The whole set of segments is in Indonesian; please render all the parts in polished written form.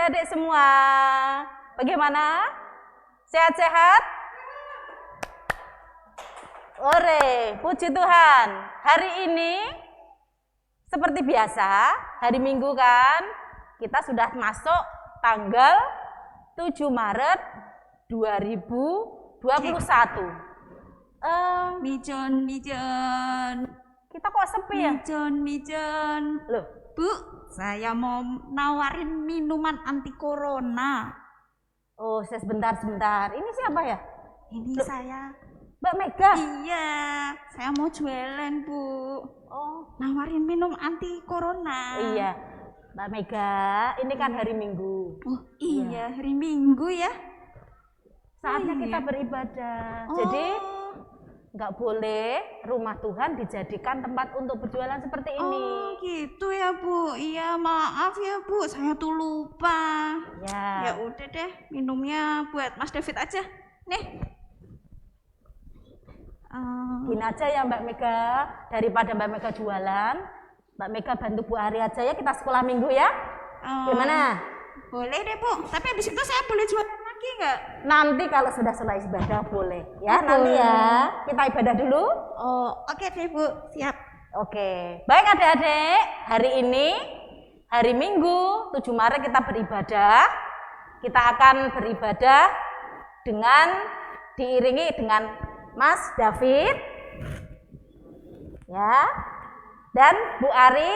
adik-adik semua. Bagaimana? Sehat-sehat? Ore, puji Tuhan. Hari ini seperti biasa, hari Minggu kan, kita sudah masuk tanggal 7 Maret 2021. Mijon. Kita kok sepi ya? Mijon. Loh, Bu, saya mau nawarin minuman anti corona. oh sebentar. Ini siapa ya? Ini Loh, saya. Mbak Mega? Iya, saya mau jualan, Bu. Oh, Nawarin minum anti corona. iya. Mbak Mega, ini kan hari Minggu. Oh, iya, hari Minggu ya. Saatnya iya. kita beribadah. Oh. Jadi nggak boleh rumah Tuhan dijadikan tempat untuk berjualan seperti ini. Oh, gitu ya, Bu. Iya, maaf ya, Bu. Saya tuh lupa. Ya Ya. udah deh, minumnya buat Mas David aja. Nih. Gini aja ya Mbak Mega, daripada Mbak Mega jualan, Mbak Mega bantu Bu Ari aja ya, kita sekolah minggu ya. Gimana? Boleh deh, Bu. Tapi habis itu saya boleh jualan lagi nggak? Nanti kalau sudah selesai ibadah boleh ya. Oh, Nanti boleh. ya, kita ibadah dulu. Oh, oke deh, Bu. Siap. Oke, baik adik-adik, hari ini hari Minggu 7 Maret kita beribadah. Kita akan beribadah dengan diiringi dengan Mas David ya, dan Bu Ari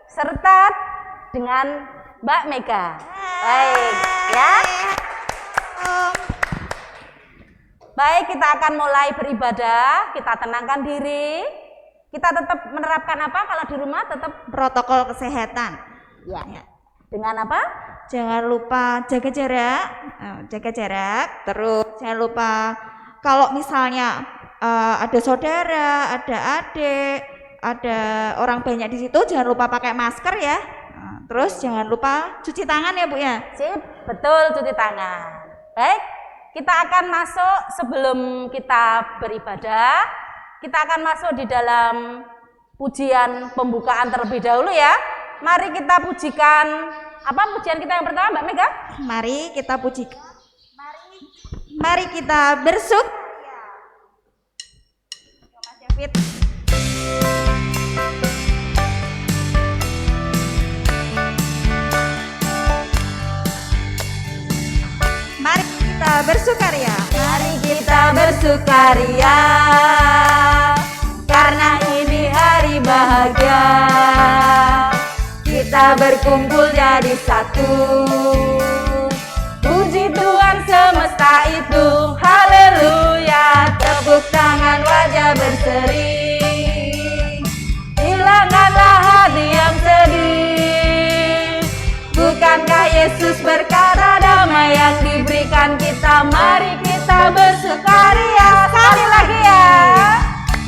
serta dengan Mbak Mega. Baik ya. Baik, kita akan mulai beribadah. Kita tenangkan diri. Kita tetap menerapkan apa kalau di rumah? Tetap Protokol kesehatan. ya. Dengan apa? Jangan lupa jaga jarak. Terus jangan lupa kalau misalnya ada saudara, ada adik, ada orang banyak di situ, jangan lupa pakai masker ya. Terus jangan lupa cuci tangan ya, Bu ya. Sip, betul, cuci tangan. Baik, kita akan masuk sebelum kita beribadah. Kita akan masuk di dalam pujian pembukaan terlebih dahulu ya. Mari kita pujikan, apa pujian kita yang pertama Mbak Mega? Mari kita pujikan. Mari kita bersyukur. Mas David. Mari kita bersukaria. Mari kita bersukaria, karena ini hari bahagia. Kita berkumpul jadi satu. Puji Tuhan semesta itu, haleluya. Tepuk tangan, wajah berseri. Hilangkanlah hati yang sedih. Bukankah Yesus berkata damai yang diberikan kita? Mari kita bersukaria. Sekali lagi ya.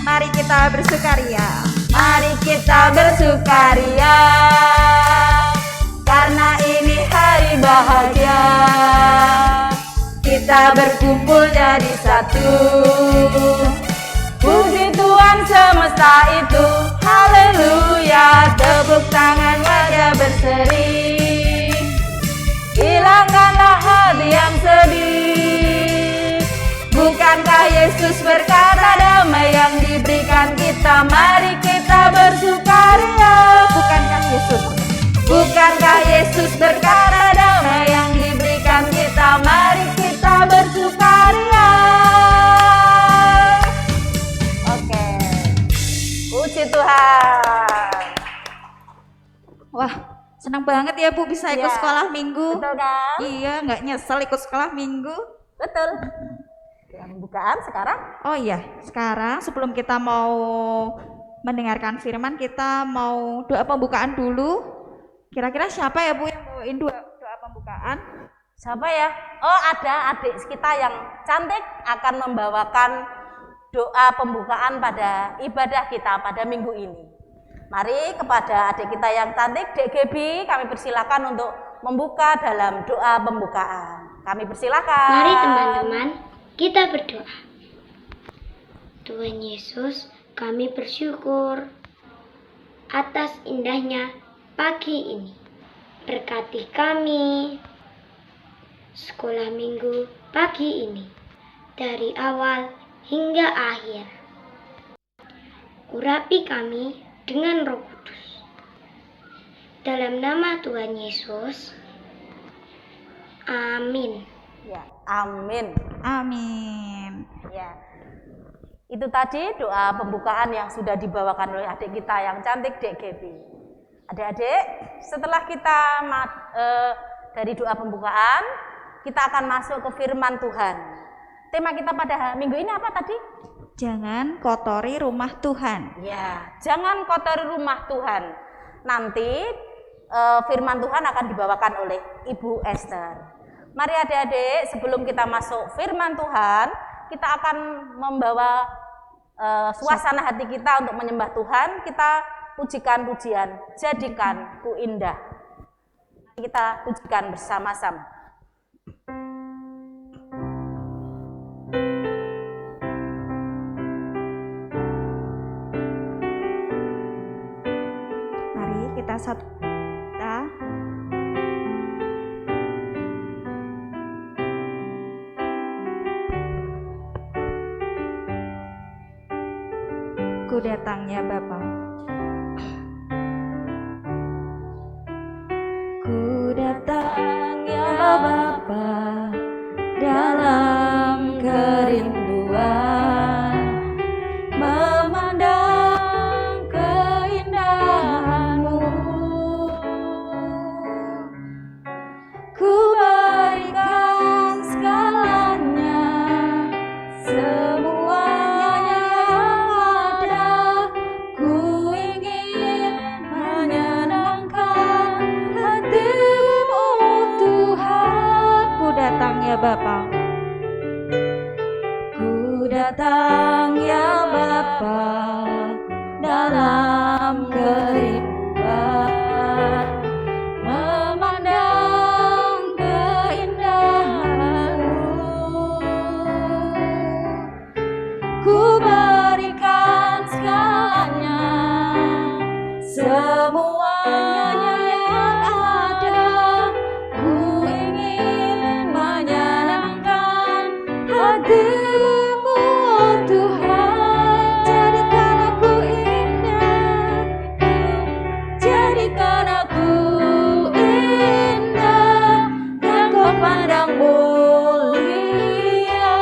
Mari kita bersukaria. Mari kita bersukaria, karena ini hari bahagia. Kita berkumpul jadi satu. Puji Tuhan semesta itu, haleluya. Tepuk tangan, wajah berseri. Hilangkanlah hati yang sedih. Bukankah Yesus berkata damai yang diberikan kita? Mari kita bersukaria. Bukankah Yesus berkata damai yang diberikan kita? Mari kita bersukaria. Oke, puji Tuhan. Wah, senang banget ya, Bu, bisa ikut Ya, sekolah minggu. betul kan? Iya, nggak nyesel ikut sekolah minggu. Betul. Yang pembukaan sekarang. Oh iya, sekarang sebelum kita mau mendengarkan firman, kita mau doa pembukaan dulu. Kira-kira siapa ya, Bu, yang bawain doa pembukaan? Siapa ya? Oh, ada adik kita yang cantik akan membawakan doa pembukaan pada ibadah kita pada minggu ini. Mari kepada adik kita yang cantik, Dek Gebi, kami persilakan untuk membuka dalam doa pembukaan. Kami persilakan. Mari teman-teman, kita berdoa. Tuhan Yesus, kami bersyukur atas indahnya pagi ini. Berkati kami, sekolah minggu pagi ini, dari awal hingga akhir. Urapi kami dengan Roh Kudus. Dalam nama Tuhan Yesus, amin. Ya, amin. Amin. Ya. Itu tadi doa pembukaan yang sudah dibawakan oleh adik kita yang cantik, Dek Gaby. Adik-adik, setelah kita dari doa pembukaan, kita akan masuk ke firman Tuhan. Tema kita pada minggu ini apa tadi? Jangan kotori rumah Tuhan. Ya, jangan kotori rumah Tuhan. Nanti firman Tuhan akan dibawakan oleh Ibu Esther. Mari adik-adik, sebelum kita masuk firman Tuhan, kita akan membawa suasana hati kita untuk menyembah Tuhan. Kita pujikan pujian, jadikan ku indah. Kita pujikan bersama-sama. Mari kita satu Ku datangnya Bapa. Ku datangnya Bapa dalam kerinduan, memandang keindahan-Mu. Ku berikan segalanya, semuanya yang ada. Ku ingin menyenangkan hati-Mu, Tuhan. Ku datang ya Bapa. Ku datang ya Bapa dalam kerinduan, memandang keindahan-Mu. Ku berikan segalanya, semuanya yang ada. Ku ingin menyenangkan hati-Mu, Tuhan. Jadikan aku indah, jadikan aku indah, yang Kau pandang mulia.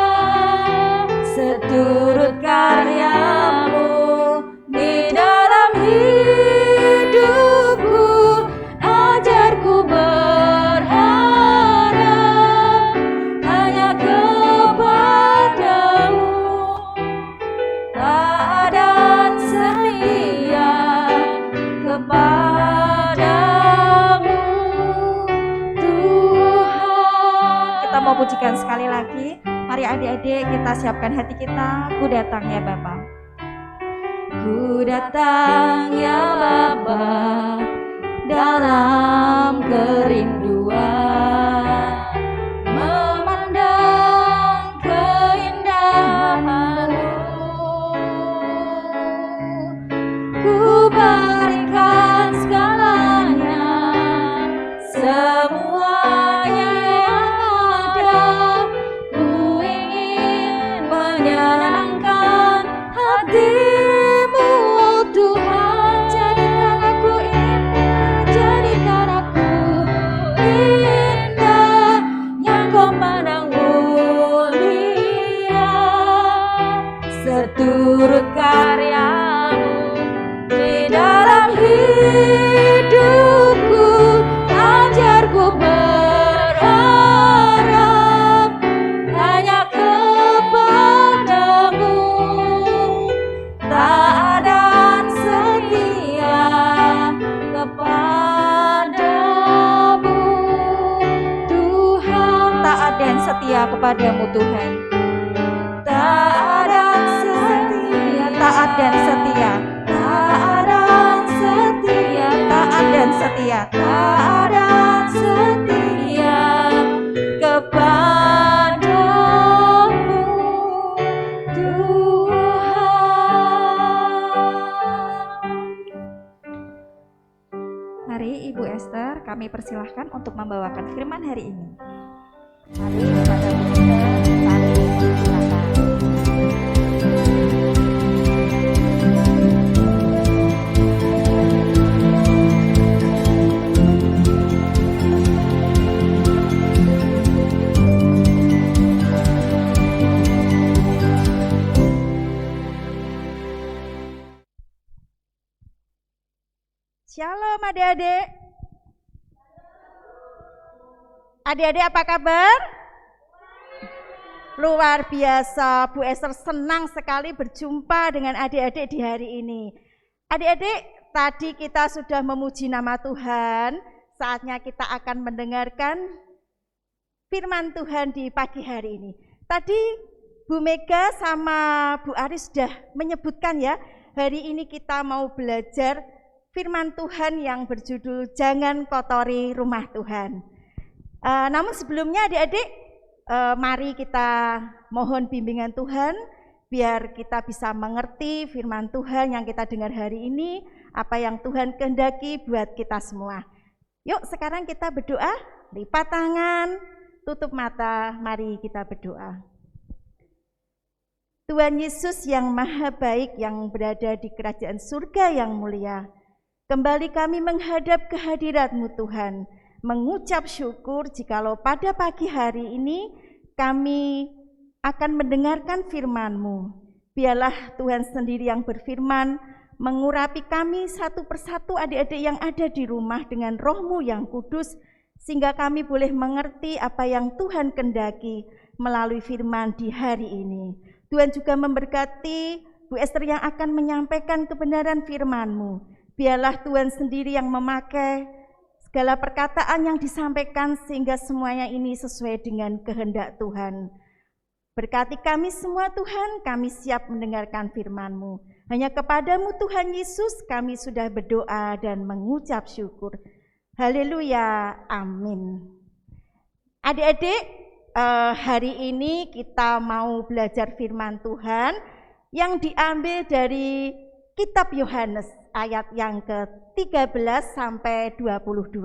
Seturut karya-Mu di dalam hidupku, ajarku berharap hanya kepada-Mu. Taat dan setia kepada-Mu, Tuhan. Kita mau pujikan sekali lagi. Mari adik-adik kita siapkan hati kita. Ku datang ya Bapa. Ku datang ya Bapa dalam kerinduan, memandang keindahan-Mu. Ku berikan segalanya, semuanya yang ada. Ku ingin menyenangkan hati-Mu, Tuhan. Jadikan aku indah, jadikan aku indah, yang Kau pandang mulia. Seturut karya-Mu di dalam hidupku, ajarku berharap hanya kepada-Mu. Taat dan setia kepada-Mu, Tuhan. Taat dan setia kepada-Mu, Tuhan. Taat dan setia, taat dan setia, taat dan setia, taat dan setia, taat dan setia kepada-Mu, Tuhan. Mari Ibu Esther, kami persilahkan untuk membawakan firman hari ini. Mari kepada Bu Ester, mari silakan. Shalom adik-adik. Adik-adik apa kabar? Luar biasa, Bu Ester senang sekali berjumpa dengan adik-adik di hari ini. Adik-adik, tadi kita sudah memuji nama Tuhan, saatnya kita akan mendengarkan firman Tuhan di pagi hari ini. Tadi Bu Mega sama Bu Aris sudah menyebutkan ya, hari ini kita mau belajar firman Tuhan yang berjudul Jangan Kotori Rumah Tuhan. Namun sebelumnya adik-adik, mari kita mohon bimbingan Tuhan biar kita bisa mengerti firman Tuhan yang kita dengar hari ini, apa yang Tuhan kehendaki buat kita semua. Yuk sekarang kita berdoa, lipat tangan, tutup mata, mari kita berdoa. Tuhan Yesus yang maha baik yang berada di kerajaan surga yang mulia, kembali kami menghadap kehadirat-Mu Tuhan, mengucap syukur jikalau pada pagi hari ini kami akan mendengarkan firman-Mu. Biarlah Tuhan sendiri yang berfirman, mengurapi kami satu persatu adik-adik yang ada di rumah dengan Roh-Mu yang kudus, sehingga kami boleh mengerti apa yang Tuhan kehendaki melalui firman di hari ini. Tuhan juga memberkati Bu Ester yang akan menyampaikan kebenaran firman-Mu. Biarlah Tuhan sendiri yang memakai segala perkataan yang disampaikan sehingga semuanya ini sesuai dengan kehendak Tuhan. Berkati kami semua Tuhan, kami siap mendengarkan firman-Mu. Hanya kepadamu Tuhan Yesus kami sudah berdoa dan mengucap syukur. Haleluya, amin. Adik-adik, hari ini kita mau belajar firman Tuhan yang diambil dari Kitab Yohanes ayat yang ke-13 sampai 22.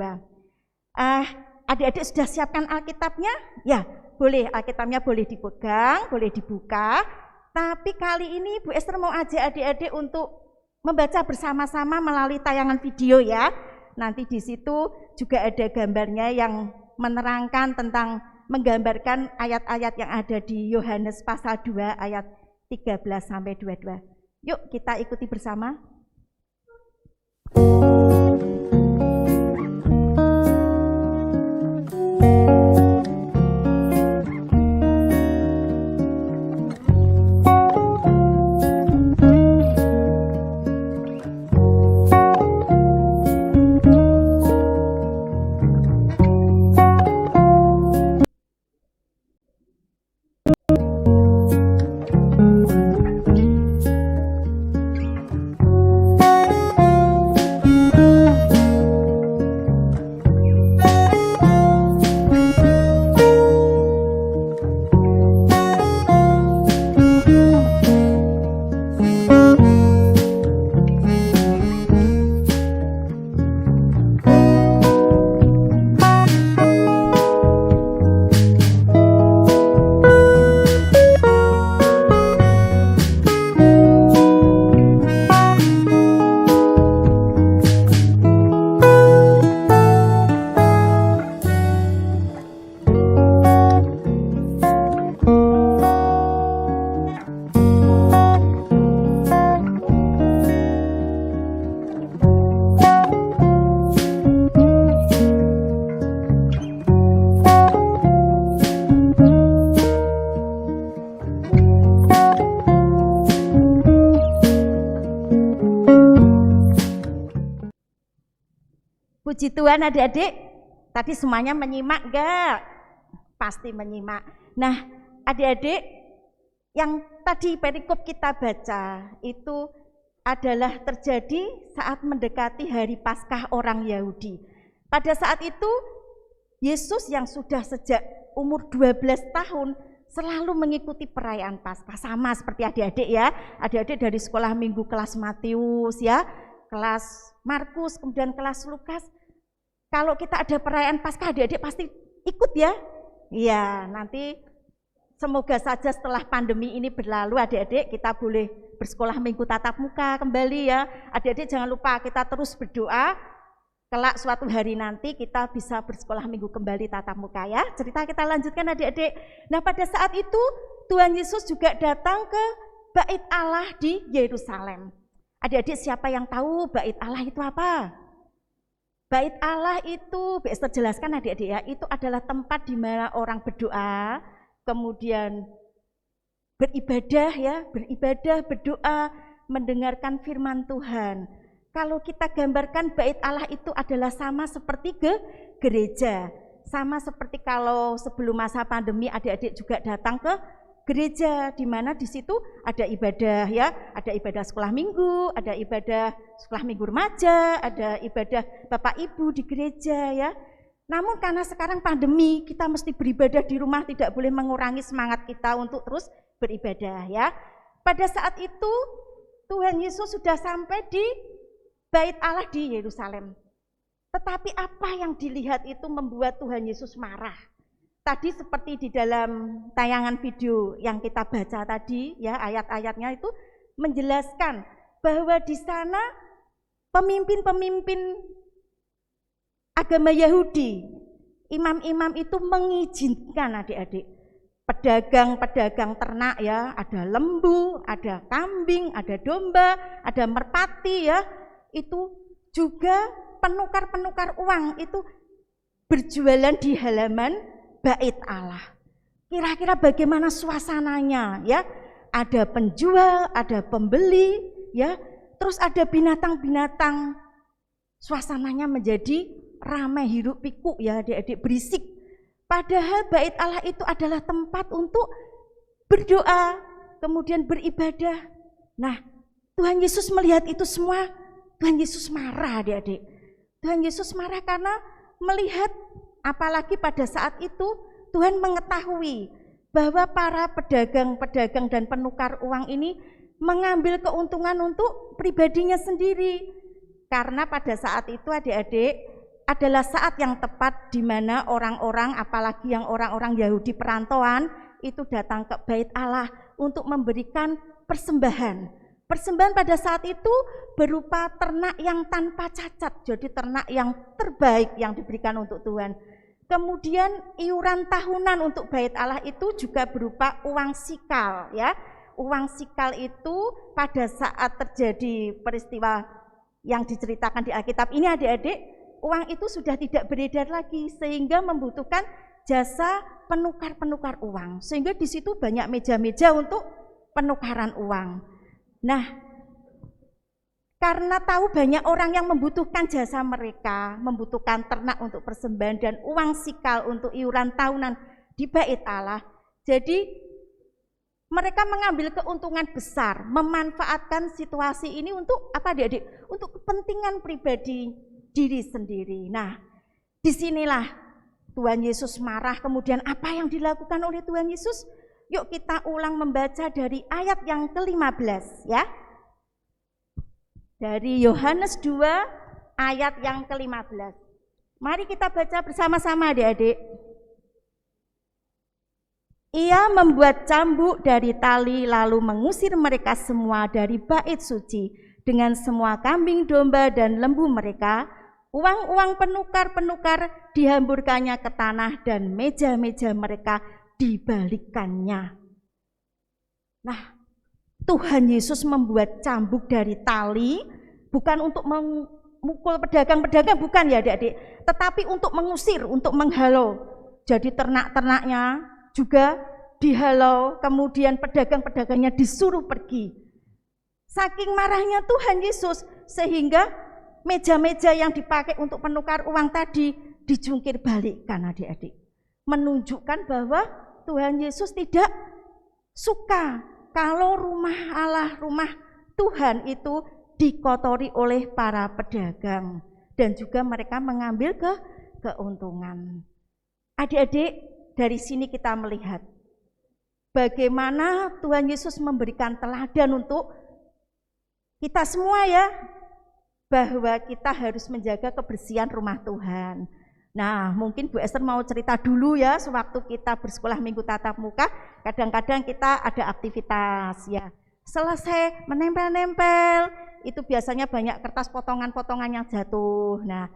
Adik-adik sudah siapkan Alkitabnya? Ya, boleh, Alkitabnya boleh dipegang, boleh dibuka. Tapi kali ini Bu Ester mau ajak adik-adik untuk membaca bersama-sama melalui tayangan video ya. Nanti di situ juga ada gambarnya yang menerangkan tentang, menggambarkan ayat-ayat yang ada di Yohanes pasal 2 ayat 13 sampai 22. Yuk kita ikuti bersama. Puji Tuhan adik-adik, tadi semuanya menyimak gak? Pasti menyimak. Nah adik-adik, yang tadi perikop kita baca itu adalah terjadi saat mendekati hari Paskah orang Yahudi. Pada saat itu Yesus yang sudah sejak umur 12 tahun selalu mengikuti perayaan Paskah, sama seperti adik-adik ya. Adik-adik dari sekolah minggu kelas Matius ya, kelas Markus, kemudian kelas Lukas. Kalau kita ada perayaan Paskah, adik-adik pasti ikut ya. Iya, nanti semoga saja setelah pandemi ini berlalu adik-adik kita boleh bersekolah minggu tatap muka kembali ya. Adik-adik jangan lupa kita terus berdoa, kelak suatu hari nanti kita bisa bersekolah minggu kembali tatap muka ya. Cerita kita lanjutkan adik-adik. Nah pada saat itu Tuhan Yesus juga datang ke Bait Allah di Yerusalem. Adik-adik siapa yang tahu Bait Allah itu apa? Bait Allah itu, Esther jelaskan adik-adik ya, itu adalah tempat di mana orang berdoa, kemudian beribadah ya, beribadah, berdoa, mendengarkan firman Tuhan. Kalau kita gambarkan Bait Allah itu adalah sama seperti gereja. Sama seperti kalau sebelum masa pandemi adik-adik juga datang ke gereja, di mana di situ ada ibadah ya, ada ibadah sekolah minggu, ada ibadah sekolah minggu remaja, ada ibadah Bapak Ibu di gereja ya. Namun karena sekarang pandemi, kita mesti beribadah di rumah, tidak boleh mengurangi semangat kita untuk terus beribadah ya. Pada saat itu Tuhan Yesus sudah sampai di Bait Allah di Yerusalem. Tetapi apa yang dilihat itu membuat Tuhan Yesus marah. Tadi seperti di dalam tayangan video yang kita baca tadi ya, ayat-ayatnya itu menjelaskan bahwa di sana pemimpin-pemimpin agama Yahudi, imam-imam itu mengizinkan adik-adik pedagang-pedagang ternak ya, ada lembu, ada kambing, ada domba, ada merpati ya, itu juga penukar-penukar uang itu berjualan di halaman Bait Allah. Kira-kira bagaimana suasananya ya? Ada penjual, ada pembeli ya, terus ada binatang-binatang. Suasananya menjadi ramai hiruk pikuk ya adik-adik, berisik. Padahal Bait Allah itu adalah tempat untuk berdoa, kemudian beribadah. Nah, Tuhan Yesus melihat itu semua, Tuhan Yesus marah adik-adik. Tuhan Yesus marah karena melihat, apalagi pada saat itu Tuhan mengetahui bahwa para pedagang-pedagang dan penukar uang ini mengambil keuntungan untuk pribadinya sendiri. Karena pada saat itu adik-adik adalah saat yang tepat di mana orang-orang, apalagi yang orang-orang Yahudi perantauan itu datang ke Bait Allah untuk memberikan persembahan. Persembahan pada saat itu berupa ternak yang tanpa cacat, jadi ternak yang terbaik yang diberikan untuk Tuhan. Kemudian iuran tahunan untuk Bait Allah itu juga berupa uang sikal ya. Uang sikal itu pada saat terjadi peristiwa yang diceritakan di Alkitab ini adik-adik, uang itu sudah tidak beredar lagi sehingga membutuhkan jasa penukar-penukar uang. Sehingga di situ banyak meja-meja untuk penukaran uang. Nah, karena tahu banyak orang yang membutuhkan jasa mereka, membutuhkan ternak untuk persembahan dan uang sikal untuk iuran tahunan di Bait Allah. Jadi mereka mengambil keuntungan besar, memanfaatkan situasi ini untuk apa adik-adik? Untuk kepentingan pribadi diri sendiri. Nah, disinilah Tuhan Yesus marah. Kemudian apa yang dilakukan oleh Tuhan Yesus? Yuk kita ulang membaca dari ayat yang ke-15 ya. Dari Yohanes 2 ayat yang ke-15. Mari kita baca bersama-sama adik-adik. Ia membuat cambuk dari tali lalu mengusir mereka semua dari bait suci dengan semua kambing, domba dan lembu mereka. Uang-uang penukar-penukar dihamburkannya ke tanah dan meja-meja mereka dibalikannya. Nah, Tuhan Yesus membuat cambuk dari tali bukan untuk memukul pedagang-pedagang, bukan ya adik-adik, tetapi untuk mengusir, untuk menghalau. Jadi ternak-ternaknya juga dihalau, kemudian pedagang-pedagangnya disuruh pergi. Saking marahnya Tuhan Yesus sehingga meja-meja yang dipakai untuk penukar uang tadi dijungkir balikkan adik-adik. Menunjukkan bahwa Tuhan Yesus tidak suka kalau rumah Allah, rumah Tuhan itu dikotori oleh para pedagang dan juga mereka mengambil keuntungan. Adik-adik, dari sini kita melihat bagaimana Tuhan Yesus memberikan teladan untuk kita semua ya, bahwa kita harus menjaga kebersihan rumah Tuhan. Nah, mungkin Bu Esther mau cerita dulu ya, sewaktu kita bersekolah minggu tatap muka, kadang-kadang kita ada aktivitas ya. Selesai menempel-nempel, itu biasanya banyak kertas potongan-potongan yang jatuh. Nah,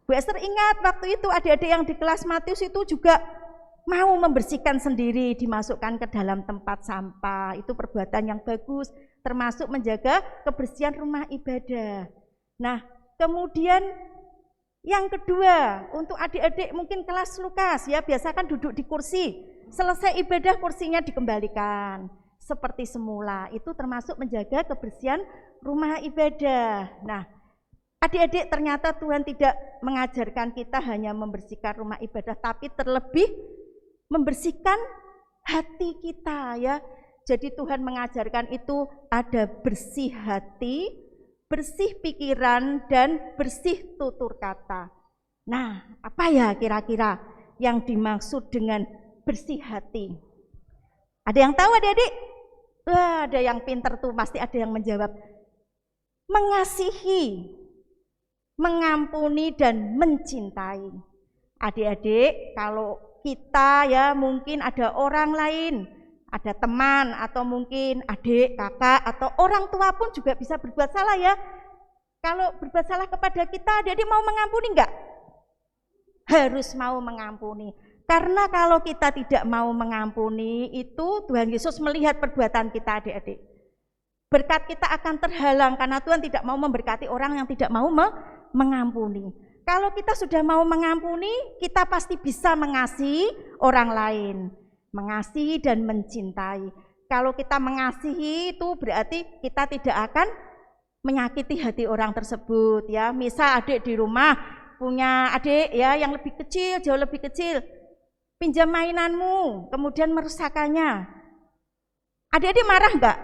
Bu Esther ingat waktu itu adik-adik yang di kelas Matius itu juga mau membersihkan sendiri, dimasukkan ke dalam tempat sampah. Itu perbuatan yang bagus, termasuk menjaga kebersihan rumah ibadah. Nah, kemudian yang kedua, untuk adik-adik mungkin kelas Lukas ya, biasa kan duduk di kursi. Selesai ibadah kursinya dikembalikan seperti semula. Itu termasuk menjaga kebersihan rumah ibadah. Nah, adik-adik ternyata Tuhan tidak mengajarkan kita hanya membersihkan rumah ibadah, tapi terlebih membersihkan hati kita ya. Jadi Tuhan mengajarkan itu ada bersih hati, bersih pikiran, dan bersih tutur kata. Nah, apa ya kira-kira yang dimaksud dengan bersih hati? Ada yang tahu adik-adik? Wah, ada yang pinter tuh, pasti ada yang menjawab. Mengasihi, mengampuni, dan mencintai. Adik-adik, kalau kita ya mungkin ada orang lain, ada teman atau mungkin adik, kakak, atau orang tua pun juga bisa berbuat salah ya. Kalau berbuat salah kepada kita, adik-adik mau mengampuni enggak? Harus mau mengampuni. Karena kalau kita tidak mau mengampuni, itu Tuhan Yesus melihat perbuatan kita adik-adik. Berkat kita akan terhalang karena Tuhan tidak mau memberkati orang yang tidak mau mengampuni. Kalau kita sudah mau mengampuni, kita pasti bisa mengasihi orang lain. Mengasihi dan mencintai. Kalau kita mengasihi itu berarti kita tidak akan menyakiti hati orang tersebut ya. Misal adik di rumah punya adik ya yang lebih kecil, jauh lebih kecil, pinjam mainanmu kemudian merusakannya. Adik-adik marah enggak?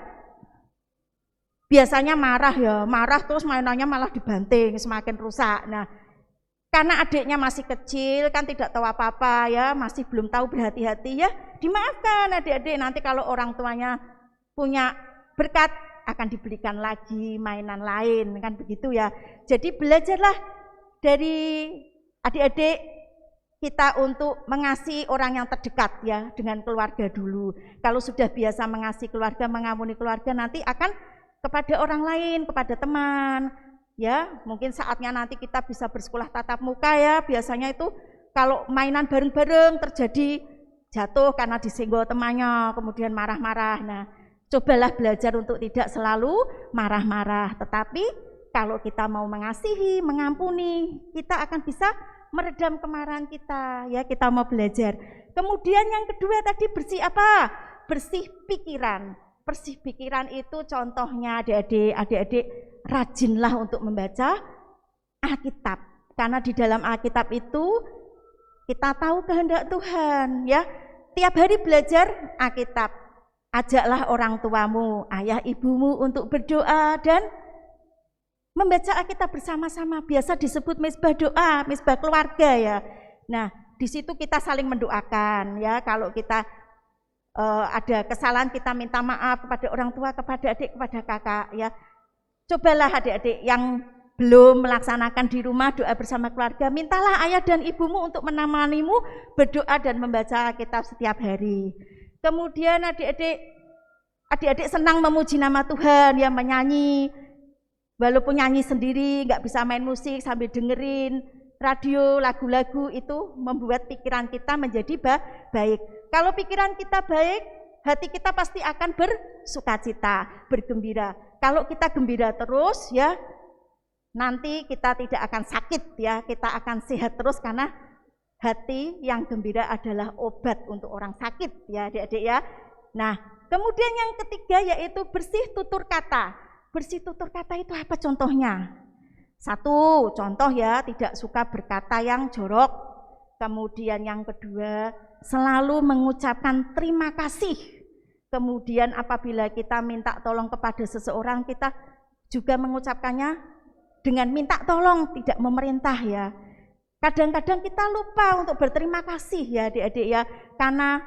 Biasanya marah ya, marah terus mainannya malah dibanting semakin rusak. Nah, karena adiknya masih kecil, kan tidak tahu apa-apa ya, masih belum tahu berhati-hati ya, dimaafkan adik-adik. Nanti kalau orang tuanya punya berkat, akan dibelikan lagi mainan lain, kan begitu ya. Jadi belajarlah dari adik-adik kita untuk mengasihi orang yang terdekat ya, dengan keluarga dulu. Kalau sudah biasa mengasihi keluarga, mengampuni keluarga, nanti akan kepada orang lain, kepada teman. Ya, mungkin saatnya nanti kita bisa bersekolah tatap muka ya. Biasanya itu kalau mainan bareng-bareng terjadi jatuh karena disenggol temannya, kemudian marah-marah. Nah, cobalah belajar untuk tidak selalu marah-marah. Tetapi kalau kita mau mengasihi, mengampuni, kita akan bisa meredam kemarahan kita. Ya, kita mau belajar. Kemudian yang kedua tadi bersih apa? Bersih pikiran. Bersih pikiran itu contohnya adik-adik rajinlah untuk membaca Alkitab. Karena di dalam Alkitab itu kita tahu kehendak Tuhan ya. Tiap hari belajar Alkitab. Ajaklah orang tuamu, ayah ibumu untuk berdoa dan membaca Alkitab bersama-sama. Biasa disebut mezbah doa, mezbah keluarga ya. Nah, di situ kita saling mendoakan ya. Kalau kita ada kesalahan kita minta maaf kepada orang tua, kepada adik, kepada kakak ya. Cobalah adik-adik yang belum melaksanakan di rumah doa bersama keluarga, mintalah ayah dan ibumu untuk menemanimu berdoa dan membaca Alkitab setiap hari. Kemudian adik-adik senang memuji nama Tuhan ya, menyanyi. Walaupun nyanyi sendiri, nggak bisa main musik sambil dengerin radio, lagu-lagu, itu membuat pikiran kita menjadi baik. Kalau pikiran kita baik, hati kita pasti akan bersukacita, bergembira. Kalau kita gembira terus ya, nanti kita tidak akan sakit ya, kita akan sehat terus karena hati yang gembira adalah obat untuk orang sakit ya adik-adik ya. Nah, kemudian yang ketiga yaitu bersih tutur kata. Bersih tutur kata itu apa contohnya? Satu, contoh ya, tidak suka berkata yang jorok. Kemudian yang kedua, selalu mengucapkan terima kasih. Kemudian apabila kita minta tolong kepada seseorang, kita juga mengucapkannya dengan minta tolong, tidak memerintah ya. Kadang-kadang kita lupa untuk berterima kasih ya adik-adik ya, karena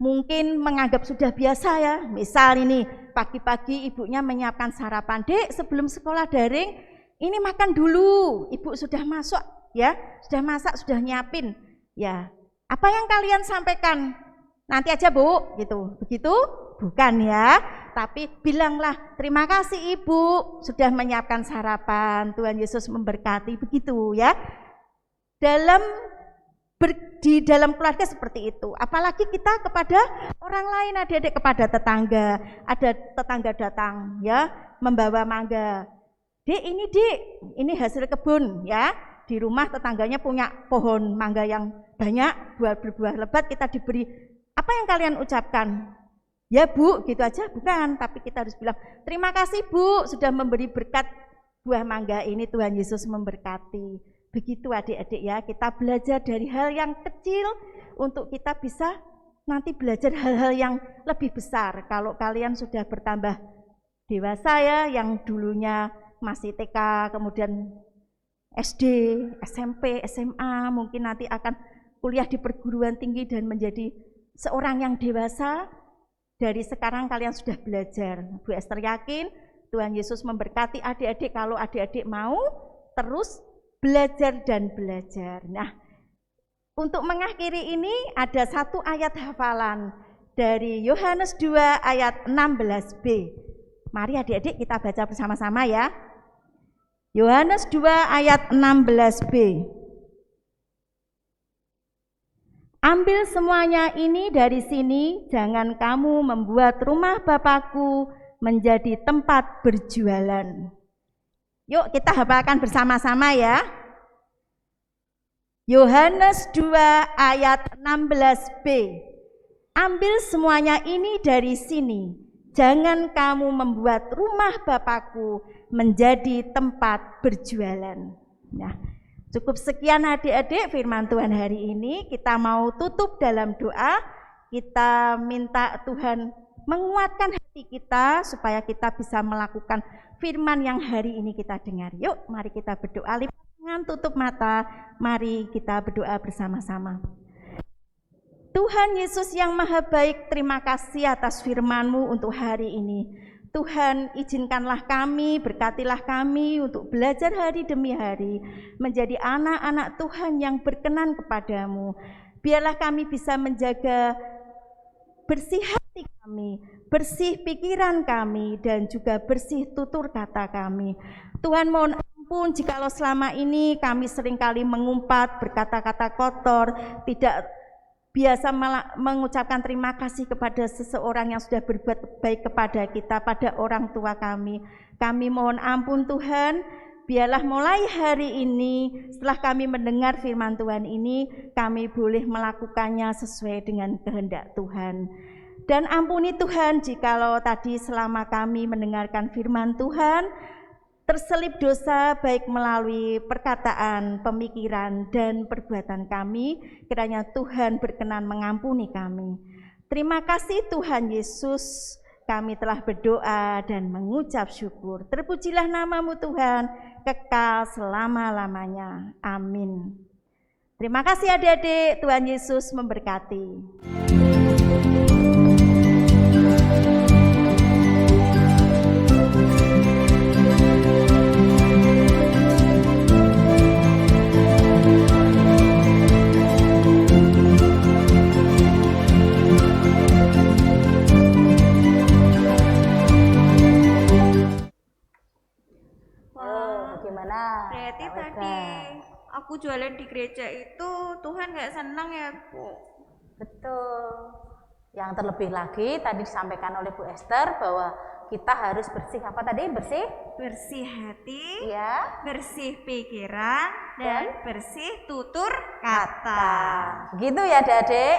mungkin menganggap sudah biasa ya. Misal ini, pagi-pagi ibunya menyiapkan sarapan, Dek sebelum sekolah daring, ini makan dulu, ibu sudah masuk ya, sudah masak, sudah nyiapin. Ya, apa yang kalian sampaikan? Nanti aja Bu, gitu. Begitu? Bukan ya. Tapi bilanglah, terima kasih Ibu sudah menyiapkan sarapan. Tuhan Yesus memberkati, begitu ya. Di dalam keluarga seperti itu. Apalagi kita kepada orang lain, adik-adik, kepada tetangga. Ada tetangga datang ya, membawa mangga. Dek, ini hasil kebun ya. Di rumah tetangganya punya pohon mangga yang banyak, berbuah lebat, kita diberi. Apa yang kalian ucapkan? Ya Bu, gitu aja? Bukan, tapi kita harus bilang, terima kasih Bu sudah memberi berkat buah mangga ini, Tuhan Yesus memberkati. Begitu adik-adik ya, kita belajar dari hal yang kecil untuk kita bisa nanti belajar hal-hal yang lebih besar. Kalau kalian sudah bertambah dewasa ya, yang dulunya masih TK, kemudian SD, SMP, SMA, mungkin nanti akan kuliah di perguruan tinggi dan menjadi seorang yang dewasa. Dari sekarang kalian sudah belajar. Bu Esther yakin Tuhan Yesus memberkati adik-adik kalau adik-adik mau terus belajar dan belajar. Nah, untuk mengakhiri ini ada satu ayat hafalan dari Yohanes 2 ayat 16b. Mari adik-adik kita baca bersama-sama ya. Yohanes 2 ayat 16b. Ambil semuanya ini dari sini, jangan kamu membuat rumah Bapakku menjadi tempat berjualan. Yuk kita hafalkan bersama-sama ya. Yohanes 2 ayat 16b. Ambil semuanya ini dari sini, jangan kamu membuat rumah Bapakku menjadi tempat berjualan. Nah, cukup sekian adik-adik firman Tuhan hari ini. Kita mau tutup dalam doa. Kita minta Tuhan menguatkan hati kita supaya kita bisa melakukan firman yang hari ini kita dengar. Yuk, mari kita berdoa. Lipat tangan, tutup mata. Mari kita berdoa bersama-sama. Tuhan Yesus yang maha baik, terima kasih atas firman-Mu untuk hari ini. Tuhan, izinkanlah kami, berkatilah kami untuk belajar hari demi hari, menjadi anak-anak Tuhan yang berkenan kepadamu. Biarlah kami bisa menjaga bersih hati kami, bersih pikiran kami, dan juga bersih tutur kata kami. Tuhan, mohon ampun jikalau selama ini kami seringkali mengumpat, berkata-kata kotor, tidak biasa mengucapkan terima kasih kepada seseorang yang sudah berbuat baik kepada kita, pada orang tua kami. Kami mohon ampun Tuhan, biarlah mulai hari ini setelah kami mendengar firman Tuhan ini, kami boleh melakukannya sesuai dengan kehendak Tuhan. Dan ampuni Tuhan jikalau tadi selama kami mendengarkan firman Tuhan, terselip dosa baik melalui perkataan, pemikiran, dan perbuatan kami, kiranya Tuhan berkenan mengampuni kami. Terima kasih Tuhan Yesus, kami telah berdoa dan mengucap syukur. Terpujilah nama-Mu Tuhan, kekal selama-lamanya. Amin. Terima kasih adik-adik, Tuhan Yesus memberkati. Berarti tadi aku jualan di gereja itu Tuhan nggak senang ya Bu? Betul. Yang terlebih lagi tadi disampaikan oleh Bu Esther bahwa kita harus bersih apa tadi? Bersih hati, ya, bersih pikiran, dan bersih tutur kata. Gitu ya adik-adik.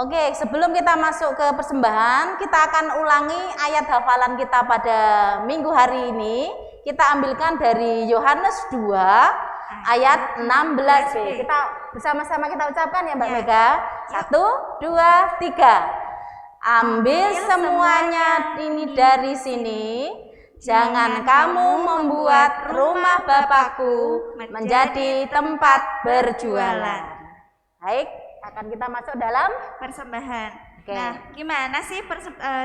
Oke, sebelum kita masuk ke persembahan, kita akan ulangi ayat hafalan kita pada minggu hari ini. Kita ambilkan dari Yohanes 2 ayat 16b. Kita bersama-sama kita ucapkan ya Mbak Mega. 1, 2, 3. Ambil semuanya ini dari sini, jangan kamu membuat rumah Bapakku menjadi tempat berjualan. Baik, akan kita masuk dalam persembahan. Oke. Nah, gimana sih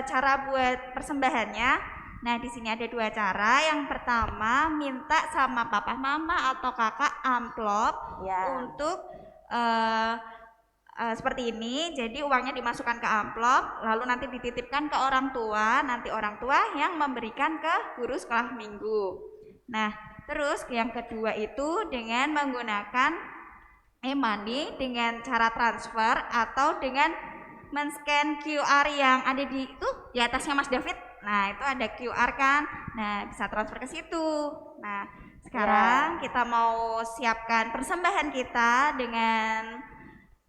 cara buat persembahannya? Nah, di sini ada 2 cara. Yang pertama, minta sama papa mama atau kakak amplop Ya. untuk seperti ini. Jadi uangnya dimasukkan ke amplop, lalu nanti dititipkan ke orang tua. Nanti orang tua yang memberikan ke guru sekolah minggu. Nah, terus yang kedua itu dengan menggunakan e-money dengan cara transfer atau dengan men-scan QR yang ada di di atasnya Mas David. Nah, itu ada QR kan. Nah, bisa transfer ke situ. Nah, sekarang kita mau siapkan persembahan kita dengan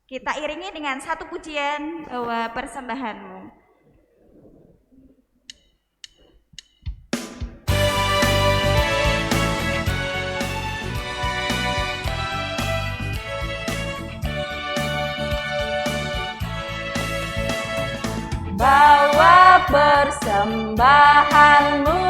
kita iringi dengan satu pujian bahwa persembahanmu. Bawa persembahanmu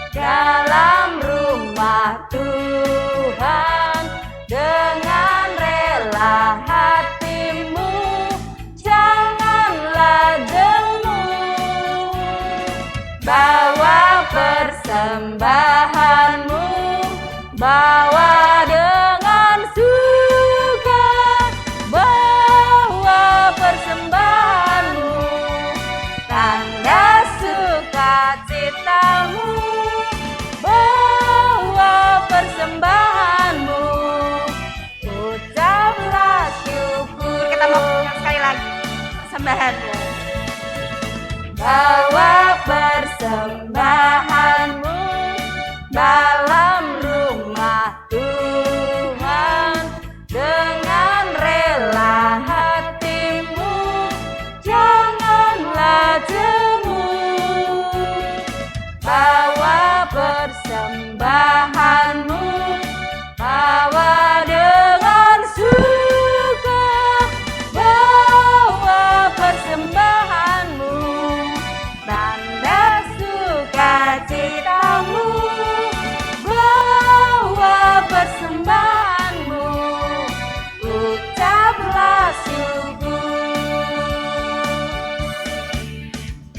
dalam rumah Tuhan dengan rela hatimu, janganlah jemu. Bawa persembahanmu, bawa dengan suka, bawa persembahanmu, tanda sukacitamu, bawa persembahanmu, ucaplah syukur. Kita mau sekali lagi persembahanmu. Bawa persembahanmu dalam rumah Tuhan dengan rela hatimu, janganlah jemu. Bawa persembahanmu, bawa dengan suka, bawa persembahanmu, tanda sukacitamu, bawa persembahanmu, ucaplah syukur.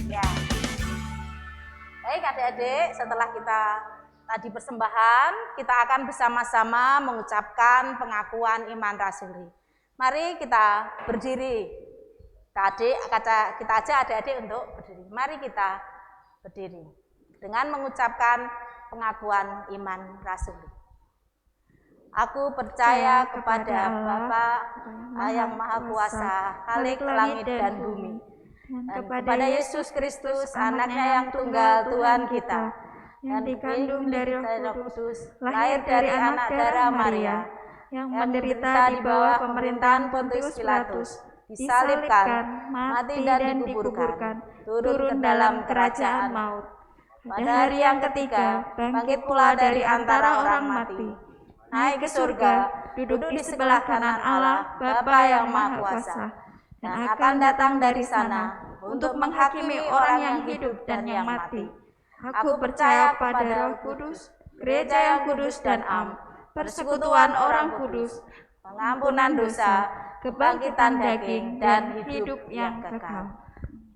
Ya. Baik adik-adik, setelah kita tadi persembahan, kita akan bersama-sama mengucapkan pengakuan iman rasuli. Mari kita berdiri. Kita ajak adik-adik untuk berdiri. Mari kita berdiri dengan mengucapkan pengakuan iman rasuli. Aku percaya kepada Bapa yang Maha Kuasa, Khalik langit dan bumi, dan kepada Yesus Kristus, anaknya yang tunggal Tuhan kita, yang dikandung dari Roh Kudus, lahir dari anak darah Maria, yang menderita di bawah pemerintahan Pontius Pilatus, disalibkan, mati dan dikuburkan, turun ke dalam kerajaan maut. Pada hari yang ketiga, bangkit pula dari antara orang mati, naik ke surga, duduk di sebelah kanan Allah, Bapa yang Maha Kuasa, dan akan datang dari sana untuk menghakimi orang yang hidup dan yang mati. Aku percaya pada Roh Kudus, gereja yang kudus dan am, persekutuan orang kudus, pengampunan dosa, kebangkitan daging, dan hidup yang kekal.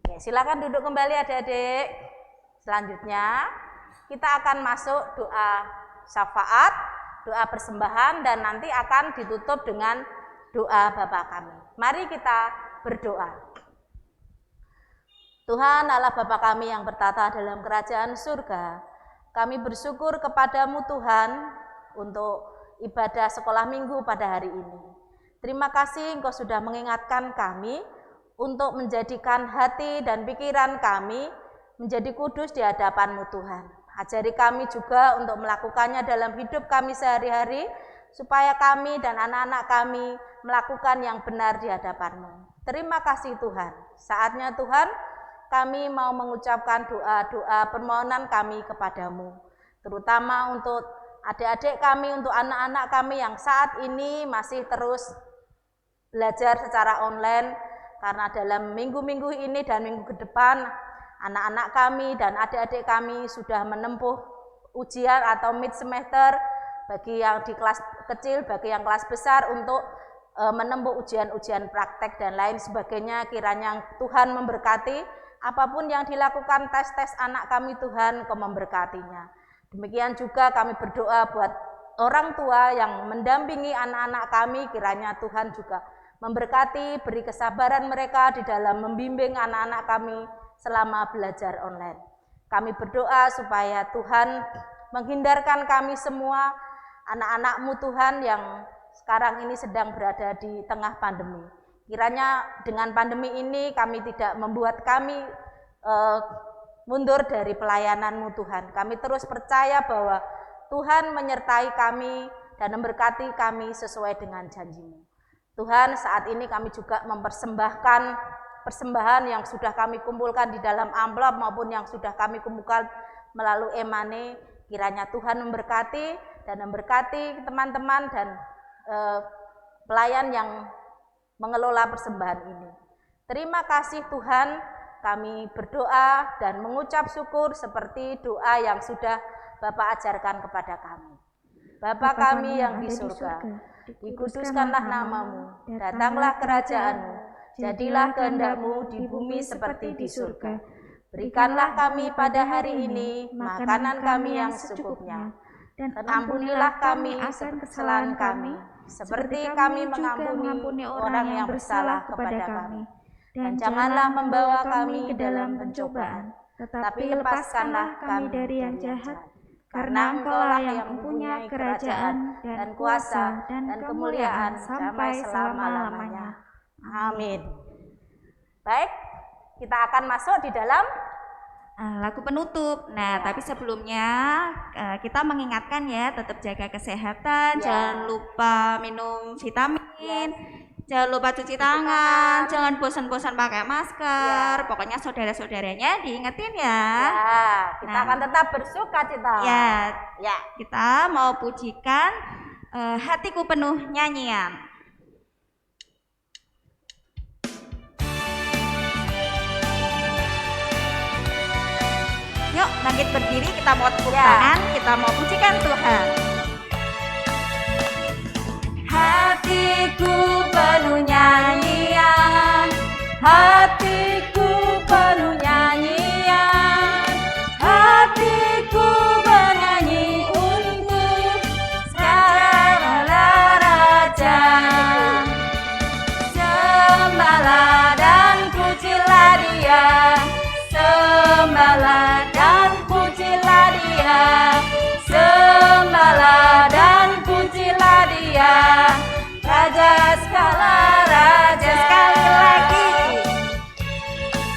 Oke, silakan duduk kembali adik-adik. Selanjutnya kita akan masuk doa syafaat, doa persembahan, dan nanti akan ditutup dengan doa Bapa kami. Mari kita berdoa. Tuhan Allah Bapa kami yang bertata dalam kerajaan surga, kami bersyukur kepadamu Tuhan untuk ibadah sekolah minggu pada hari ini. Terima kasih Engkau sudah mengingatkan kami untuk menjadikan hati dan pikiran kami menjadi kudus di hadapan-Mu Tuhan. Ajari kami juga untuk melakukannya dalam hidup kami sehari-hari, supaya kami dan anak-anak kami melakukan yang benar di hadapan-Mu. Terima kasih Tuhan. Saatnya Tuhan, kami mau mengucapkan doa-doa permohonan kami kepadamu, terutama untuk adik-adik kami, untuk anak-anak kami yang saat ini masih terus belajar secara online, karena dalam minggu-minggu ini dan minggu ke depan, anak-anak kami dan adik-adik kami sudah menempuh ujian atau mid semester, bagi yang di kelas kecil, bagi yang kelas besar, untuk menempuh ujian-ujian praktek dan lain sebagainya. Kiranya Tuhan memberkati apapun yang dilakukan tes anak kami Tuhan, Engkau memberkatinya. Demikian juga kami berdoa buat orang tua yang mendampingi anak-anak kami, kiranya Tuhan juga memberkati, beri kesabaran mereka di dalam membimbing anak-anak kami selama belajar online. Kami berdoa supaya Tuhan menghindarkan kami semua, anak-anak-Mu Tuhan yang sekarang ini sedang berada di tengah pandemi. Kiranya dengan pandemi ini kami tidak membuat kami mundur dari pelayanan-Mu Tuhan. Kami terus percaya bahwa Tuhan menyertai kami dan memberkati kami sesuai dengan janji-Mu. Tuhan, saat ini kami juga mempersembahkan persembahan yang sudah kami kumpulkan di dalam amplop maupun yang sudah kami kumpulkan melalui e-money. Kiranya Tuhan memberkati dan memberkati teman-teman dan pelayan yang mengelola persembahan ini. Terima kasih Tuhan, kami berdoa dan mengucap syukur seperti doa yang sudah Bapak ajarkan kepada kami. Bapa kami yang di surga, dikuduskanlah nama-Mu, datanglah kerajaan-Mu, jadilah kehendak-Mu di bumi seperti di surga. Berikanlah kami pada hari ini makanan kami yang secukupnya, dan ampunilah kami akan kesalahan kami, seperti kami mengampuni orang yang bersalah kepada kami. Dan janganlah membawa kami ke dalam pencobaan, tetapi lepaskanlah kami dari yang jahat. Karena Engkau-lah yang mempunyai kerajaan dan kuasa dan kemuliaan sampai selama-lamanya. Amin. Baik, kita akan masuk di dalam lagu penutup. Nah, tapi sebelumnya kita mengingatkan ya, tetap jaga kesehatan, jangan lupa minum vitamin, jangan lupa cuci tangan, jangan bosan-bosan pakai masker. Pokoknya saudara-saudaranya diingetin ya. Kita akan tetap bersuka cita. Ya. Kita mau pujikan Hatiku Penuh nyanyian. Yuk, bangkit berdiri, kita mau tepuk tangan, kita mau pujikan Tuhan. Hatiku penuh nyanyian, hatiku penuh nyanyian, hatiku bernyanyi untuk segala raja. Sembahlah dan pujilah Dia, sembahlah dan pujilah Dia, sembahlah dan pujilah Dia, Raja segala raja. Sekali lagi,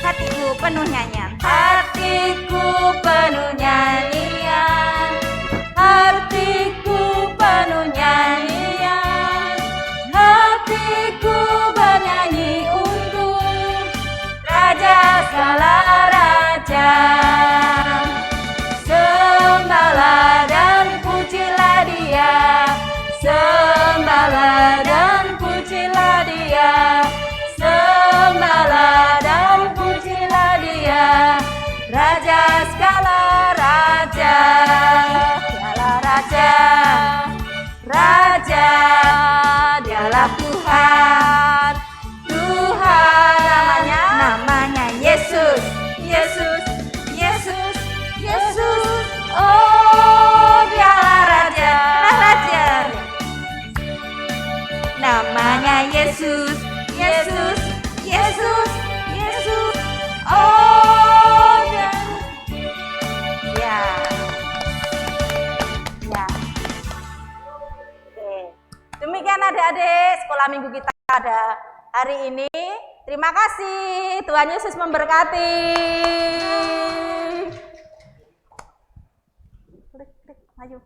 hatiku penuh nyanyian, hatiku penuh nyanyian, hatiku penuh nyanyian, hatiku bernyanyi untuk Raja segala raja. Sembahlah dan pujilah Dia, sembahlah dan pujilah Dia, sembahlah dan pujilah Dia, Raja segala raja. Dialah Raja, Raja, Dialah Tuhan, Tuhan. Namanya Yesus, Yesus, Yesus, Yesus. Oh, Dialah Raja, Raja. Namanya Yesus, Yesus, Yesus, Yesus. Oh, Dia. Ya. Oke. Demikian adik-adik sekolah minggu kita pada hari ini. Terima kasih. Tuhan Yesus memberkati. Maju.